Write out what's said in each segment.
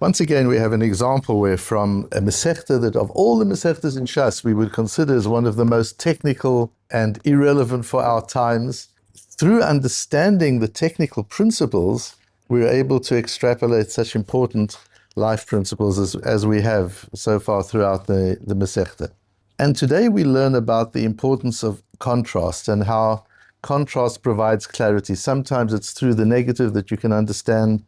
Once again, we have an example where from a Masechta that of all the Masechtas in Shas we would consider as one of the most technical and irrelevant for our times. Through understanding the technical principles, we're able to extrapolate such important life principles as we have so far throughout the Masechta. And today we learn about the importance of contrast and how contrast provides clarity. Sometimes it's through the negative that you can understand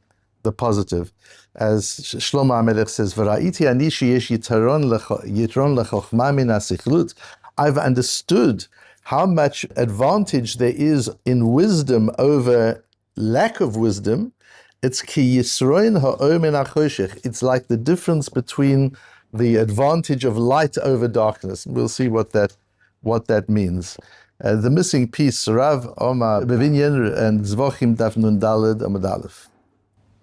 the positive. As Shlomo HaMelech says, "V'ra'iti ani sheyesh yitron lechochma min hasichlut." I've understood how much advantage there is in wisdom over lack of wisdom. It's ki yisroin ha'or min hachoshech. It's like the difference between the advantage of light over darkness. We'll see what that means. The missing piece, Rav Omar bebinyan and Zevachim Daf Nun Daled Amud Aleph.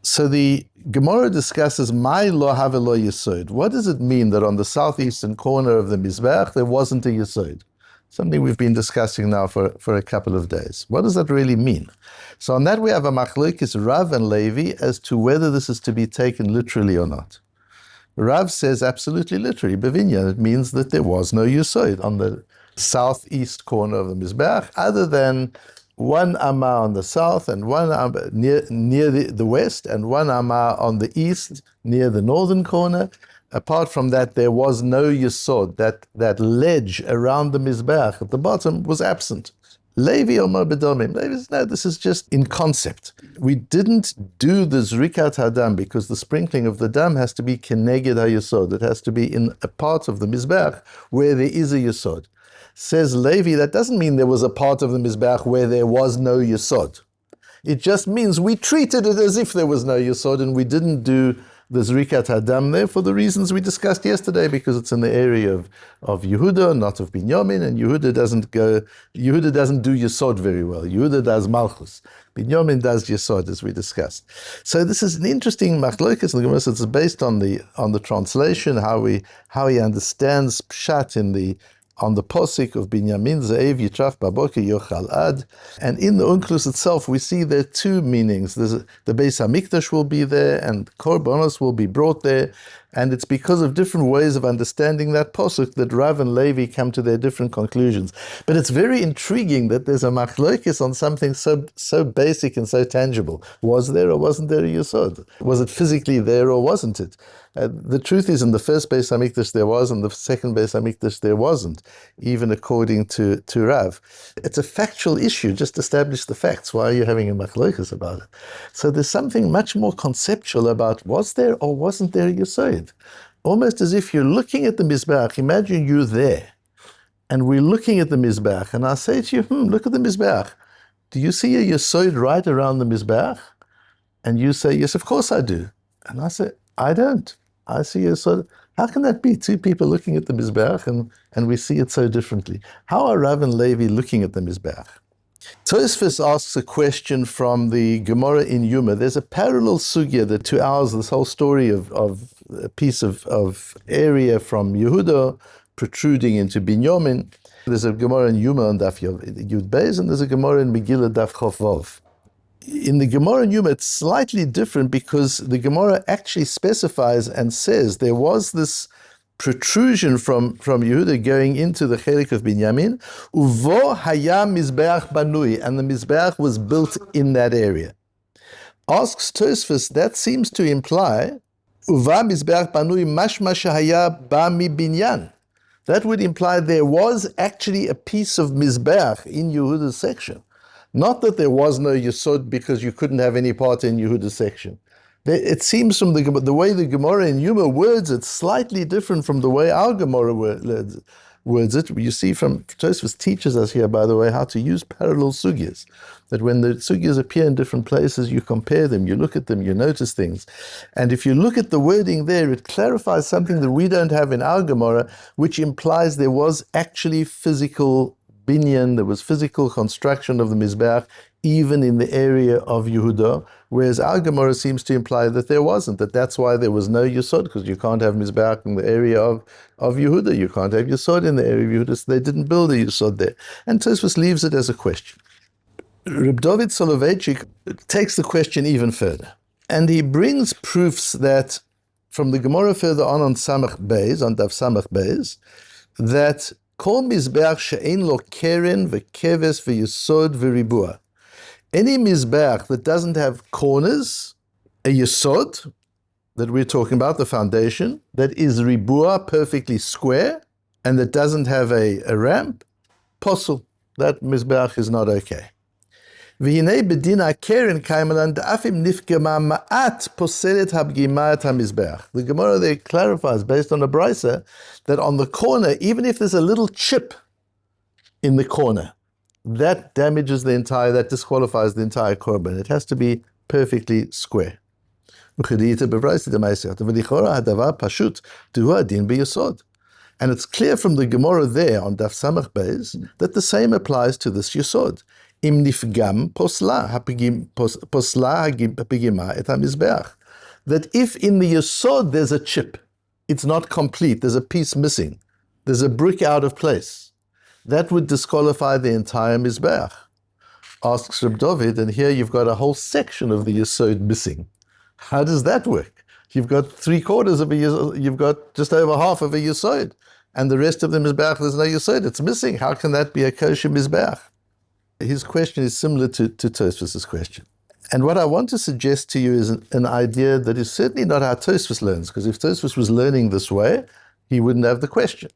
So the Gemara discusses my lo have lo yesod. What does it mean that on the southeastern corner of the Mizbeach there wasn't a yesod? Something we've been discussing now for a couple of days. What does that really mean? So on that we have a machlokes Rav and Levi as to whether this is to be taken literally or not. Rav says absolutely literally. Bebinyan, it means that there was no yesod on the southeast corner of the Mizbeach, other than one amma on the south and one amma near the west and one amma on the east near the northern corner. Apart from that, there was no yesod. That ledge around the Mizbeach at the bottom was absent. Levi Omar Bedomim. Levi says, no, this is just in concept. We didn't do the Zrikat Hadam because the sprinkling of the dam has to be keneged ha-yesod. It has to be in a part of the Mizbeach where there is a yesod. Says Levi, that doesn't mean there was a part of the Mizbeach where there was no yesod. It just means we treated it as if there was no yesod and we didn't do the Zrikat Hadam there for the reasons we discussed yesterday, because it's in the area of Yehuda, not of Binyamin, and Yehuda doesn't do yesod very well. Yehuda does malchus. Binyamin does yesod, as we discussed. So this is an interesting machlokes in the Gemara. It's based on the translation, how he understands pshat on the posik of Binyamin, Ze'ev Yitraf Baboker Yochal Ad. And in the Unklus itself, we see there are two meanings. The Beis HaMikdash will be there, and Korbanos will be brought there. And it's because of different ways of understanding that posuk that Rav and Levi come to their different conclusions. But it's very intriguing that there's a machlokes on something so basic and so tangible. Was there or wasn't there a yesod? Was it physically there or wasn't it? The truth is, in the first Beis HaMikdash there was, and the second Beis HaMikdash there wasn't, even according to Rav. It's a factual issue. Just establish the facts. Why are you having a machlokes about it? So there's something much more conceptual about was there or wasn't there a yesod? Almost as if you're looking at the Mizbeach. Imagine you're there, and we're looking at the Mizbeach, and I say to you, look at the Mizbeach. Do you see a yesod right around the Mizbeach? And you say, yes, of course I do. And I say, I don't. I see a yesod. How can that be? Two people looking at the Mizbeach, and we see it so differently. How are Rav and Levi looking at the Mizbeach? Tosfos asks a question from the Gemara in Yuma. There's a parallel sugya that to ours, this whole story of a piece of area from Yehuda protruding into Binyamin. There's a Gemara in Yuma on Daf Yud Beis, and there's a Gemara in Megillah Daf Chof Vav. In the Gemara in Yuma, it's slightly different because the Gemara actually specifies and says there was this protrusion from Yehuda going into the chelik of Binyamin, uvo haya mizbeach banui, and the mizbeach was built in that area. Asks Tosfos, that seems to imply uva mizbeach banui mashma shehaya ba mi binyan. That would imply there was actually a piece of mizbeach in Yehuda's section. Not that there was no yesod because you couldn't have any part in Yehuda's section. It seems from the way the Gemara in Yuma words it slightly different from the way our Gemara words it. You see from Tosfos teaches us here, by the way, how to use parallel sugyas. That when the sugyas appear in different places, you compare them, you look at them, you notice things. And if you look at the wording there, it clarifies something that we don't have in our Gemara, which implies there was actually physical binyan, there was physical construction of the Mizbeach, even in the area of Yehuda, whereas our Gemara seems to imply that there wasn't, that's why there was no Yesod, because you can't have Mizbeach in the area of Yehuda, you can't have Yesod in the area of Yehuda, so they didn't build a Yesod there. And Tosfos leaves it as a question. Rabbi David Soloveitchik takes the question even further, and he brings proofs that from the Gemara further on Samach Beis, on Daf Samach Beis, that Kol Mizbeach she'ein lo keren v'keves v'yesod v'ribua. Any Mizbeach that doesn't have corners, a yesod, that we're talking about, the foundation, that is ribua, perfectly square, and that doesn't have a ramp, posel. That Mizbeach is not okay. V'hinei bedina keren kaimelan da'afim nifgema ma'at poselet habgima et hamizbeach. The Gemara there clarifies, based on a brisa, that on the corner, even if there's a little chip in the corner, that damages the entire, that disqualifies the entire korban. It has to be perfectly square. And it's clear from the Gemara there on Daf Samach Beis that the same applies to this yesod. Im nifgam posla hapigima et hamizbeach. That if in the yesod there's a chip, it's not complete, there's a piece missing, there's a brick out of place, that would disqualify the entire mizbeach. Asks Rabbi David, and here you've got a whole section of the yesod missing. How does that work? You've got 3/4 of a yesod, you've got just over half of a yesod, and the rest of the mizbeach there's no yesod, it's missing. How can that be a kosher mizbeach? His question is similar to Tosfos' question. And what I want to suggest to you is an idea that is certainly not how Tosfos learns, because if Tosfos was learning this way, he wouldn't have the question.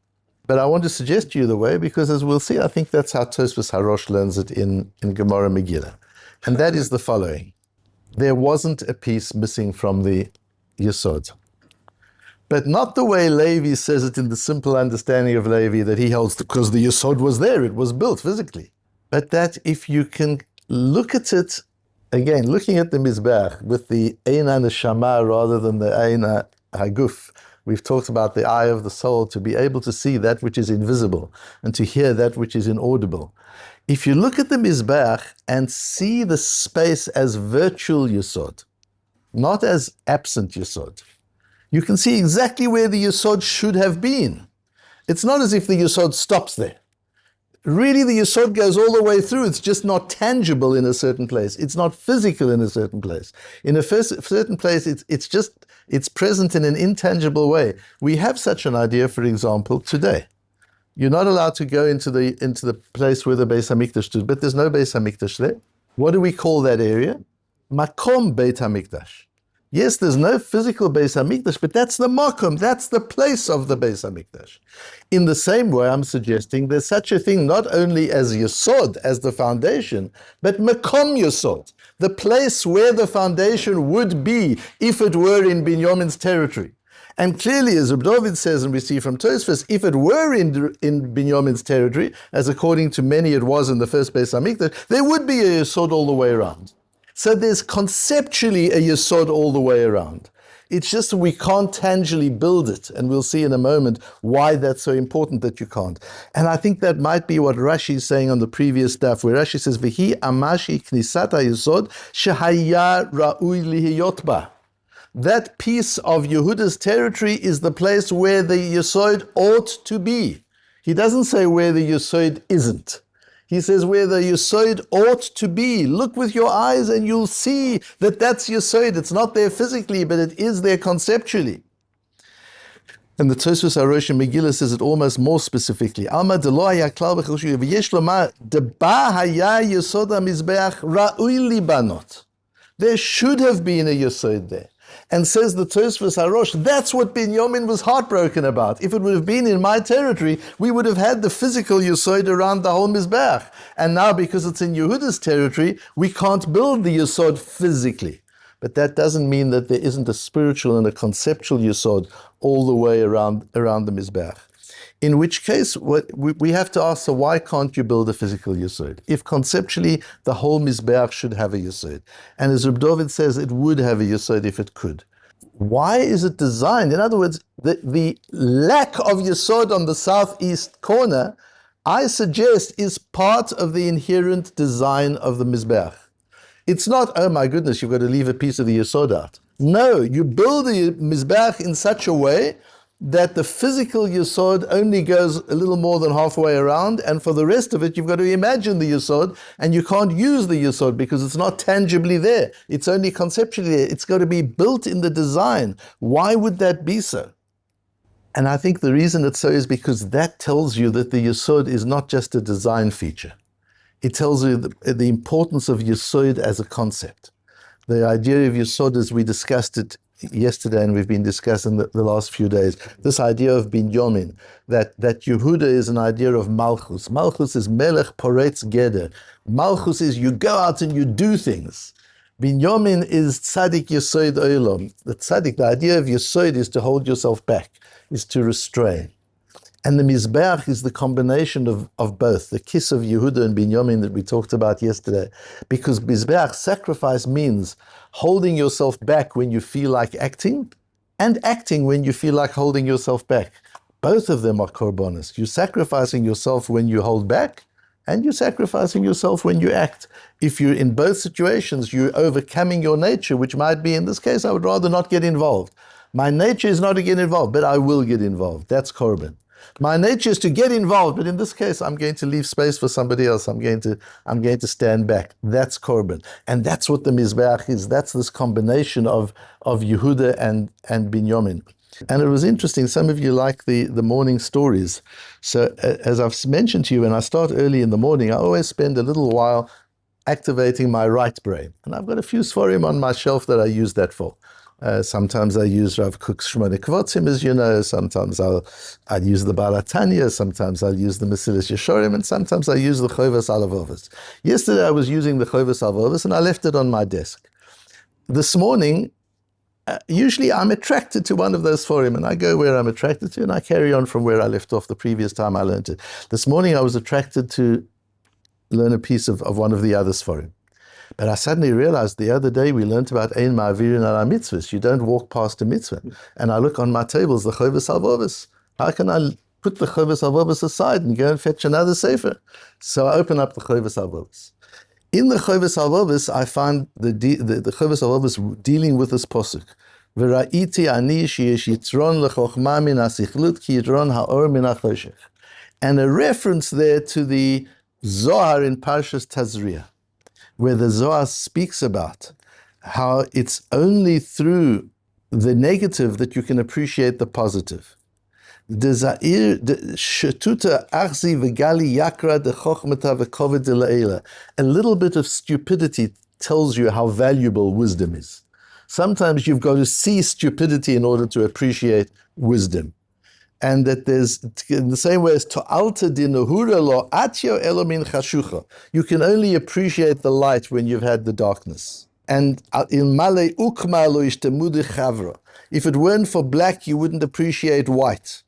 But I want to suggest to you the way, because as we'll see, I think that's how Tosfos Harosh learns it in Gemara Megillah. And that is the following. There wasn't a piece missing from the Yesod. But not the way Levi says it in the simple understanding of Levi that he holds, because the Yesod was there, it was built physically. But that if you can look at it, again, looking at the Mizbeach with the Eina Neshama rather than the Eina Haguf, we've talked about the eye of the soul, to be able to see that which is invisible and to hear that which is inaudible. If you look at the Mizbeach and see the space as virtual Yesod, not as absent Yesod, you can see exactly where the Yesod should have been. It's not as if the Yesod stops there. Really, the Yesod goes all the way through. It's just not tangible in a certain place. It's not physical in a certain place. In a certain place, it's present in an intangible way. We have such an idea, for example, today. You're not allowed to go into the place where the Beis HaMikdash stood, but there's no Beis HaMikdash there. What do we call that area? Makom Beit HaMikdash. Yes, there's no physical Beis HaMikdash, but that's the makom, that's the place of the Beis HaMikdash. In the same way, I'm suggesting there's such a thing not only as Yesod, as the foundation, but makom Yesod, the place where the foundation would be if it were in Binyamin's territory. And clearly, as Rabbi David says, and we see from Tosfos, if it were in Binyamin's territory, as according to many it was in the first Beis HaMikdash, there would be a Yesod all the way around. So there's conceptually a Yesod all the way around. It's just that we can't tangibly build it, and we'll see in a moment why that's so important that you can't. And I think that might be what Rashi is saying on the previous daf, where Rashi says, "V'hi amashi knisat hayesod shehaya ra'ui lihiyot ba." That piece of Yehuda's territory is the place where the Yesod ought to be. He doesn't say where the Yesod isn't. He says where the Yesod ought to be. Look with your eyes and you'll see that that's Yesod. It's not there physically, but it is there conceptually. And the Tosfos Harosh in Megillah says it almost more specifically. Alma delo haya klal b'chel shu v'yesh lomar deba haya Yesod hamizbeach ra'ui libanot. There should have been a Yesod there. And says the Tosfos Harosh, that's what Binyamin was heartbroken about. If it would have been in my territory, we would have had the physical Yesod around the whole Mizbeach. And now, because it's in Yehuda's territory, we can't build the Yesod physically. But that doesn't mean that there isn't a spiritual and a conceptual Yesod all the way around the Mizbeach. In which case, we have to ask, so why can't you build a physical Yesod? If conceptually, the whole Mizbeach should have a Yesod. And as Rabbi David says, it would have a Yesod if it could. Why is it designed? In other words, the lack of Yesod on the southeast corner, I suggest, is part of the inherent design of the Mizbeach. It's not, oh my goodness, you've got to leave a piece of the Yesod out. No, you build the Mizbeach in such a way that the physical Yesod only goes a little more than halfway around, and for the rest of it, you've got to imagine the Yesod, and you can't use the Yesod because it's not tangibly there. It's only conceptually there. It's got to be built in the design. Why would that be so? And I think the reason it's so is because that tells you that the Yesod is not just a design feature. It tells you the importance of Yesod as a concept. The idea of Yesod, as we discussed it yesterday and we've been discussing the last few days, this idea of binyamin, that Yehuda is an idea of malchus. Malchus is melech poretz geder. Malchus is you go out and you do things. Binyamin is tzaddik yesod olam. The tzaddik, the idea of yesod is to hold yourself back, is to restrain. And the Mizbeach is the combination of both, the kiss of Yehuda and Binyamin that we talked about yesterday. Because Mizbeach sacrifice means holding yourself back when you feel like acting, and acting when you feel like holding yourself back. Both of them are korbanos. You're sacrificing yourself when you hold back, and you're sacrificing yourself when you act. If you're in both situations, you're overcoming your nature, which might be, in this case, I would rather not get involved. My nature is not to get involved, but I will get involved. That's korban. My nature is to get involved, but in this case, I'm going to leave space for somebody else. I'm going to stand back. That's korban, and that's what the Mizbeach is. That's this combination of Yehuda and Binyamin. And it was interesting. Some of you like the morning stories. So as I've mentioned to you, when I start early in the morning, I always spend a little while activating my right brain, and I've got a few Sforim on my shelf that I use that for. Sometimes I use Rav Kook's Shmona Kvotzim, as you know. Sometimes I'll use the Baal HaTanya. Sometimes I'll use the Mesilas Yesharim, and sometimes I use the Chovas Alavovos. Yesterday I was using the Chovas Alavovos, and I left it on my desk. This morning, usually I'm attracted to one of those Sforim, and I go where I'm attracted to, and I carry on from where I left off the previous time I learned it. This morning I was attracted to learn a piece of one of the other Sforim. But I suddenly realized the other day we learned about Ein Ma'avirin ala mitzvahs. You don't walk past a mitzvah. And I look on my tables, the Chovas Halvovos. How can I put the Chovas Halvovos aside and go and fetch another sefer? So I open up the Chovas Halvovos. In the Chovas Halvovos, I find the Chovas Halvovos dealing with this posuk. V'ra'iti ani sheyesh yitron lechochma min hasichlut ki yitron ha'or min hachoshech. And a reference there to the Zohar in Parshas Tazriah, where the Zohar speaks about how it's only through the negative that you can appreciate the positive. A little bit of stupidity tells you how valuable wisdom is. Sometimes you've got to see stupidity in order to appreciate wisdom. And that there's, in the same way as to'alta dinahura lo atyo elomin chashucha, you can only appreciate the light when you've had the darkness. And in male ukma lo ishtemudi chavra, if it weren't for black, you wouldn't appreciate white.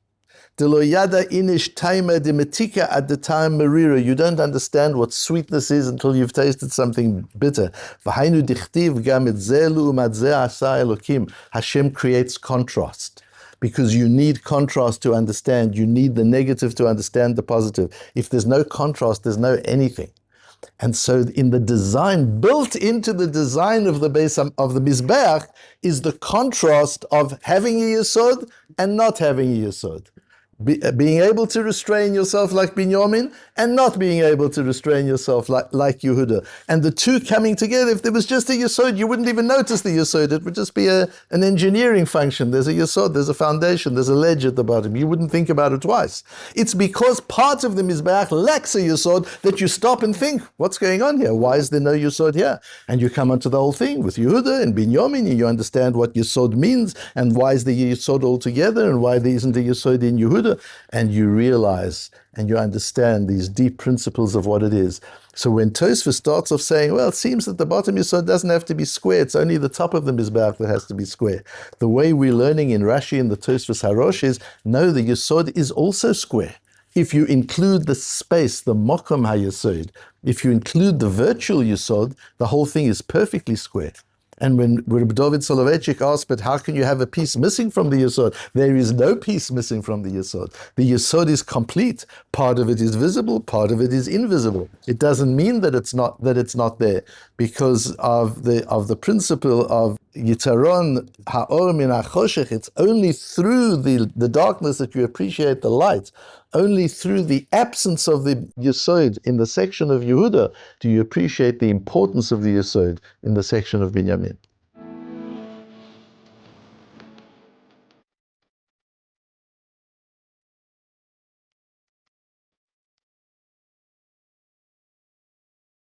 De lo yada inish taima de metika at the time marira, you don't understand what sweetness is until you've tasted something bitter. V'hainu dichtiv gam et zelu umat ze asa elokim, Hashem creates contrast. Because you need contrast to understand. You need the negative to understand the positive. If there's no contrast, there's no anything. And so in the design, built into the design of the base of the Mizbeach, is the contrast of having a Yesod and not having a Yesod. Being able to restrain yourself like Binyamin and not being able to restrain yourself like Yehuda. And the two coming together, if there was just a Yesod, you wouldn't even notice the Yesod. It would just be an engineering function. There's a Yesod, there's a foundation, there's a ledge at the bottom. You wouldn't think about it twice. It's because part of the Mizbeach lacks a Yesod that you stop and think, what's going on here? Why is there no Yesod here? And you come onto the whole thing with Yehuda and Binyamin, and you understand what Yesod means, and why is the Yesod altogether, and why there isn't a Yesod in Yehuda. And you realize and you understand these deep principles of what it is. So when Tosfos starts off saying, well, it seems that the bottom Yesod doesn't have to be square, it's only the top of the Mizbeach that has to be square. The way we're learning in Rashi and the Tosfos Harosh is, no, the Yesod is also square. If you include the space, the Mokom HaYesod, if you include the virtual Yesod, the whole thing is perfectly square. And when Rabbi David Soloveitchik asked, but how can you have a piece missing from the Yesod? There is no piece missing from the Yesod. The Yesod is complete. Part of it is visible, part of it is invisible. It doesn't mean that it's not there, because of the principle of Yitaron Ha'or Min HaChoshech. It's only through the darkness that you appreciate the light. Only through the absence of the Yesod in the section of Yehuda do you appreciate the importance of the Yesod in the section of Binyamin.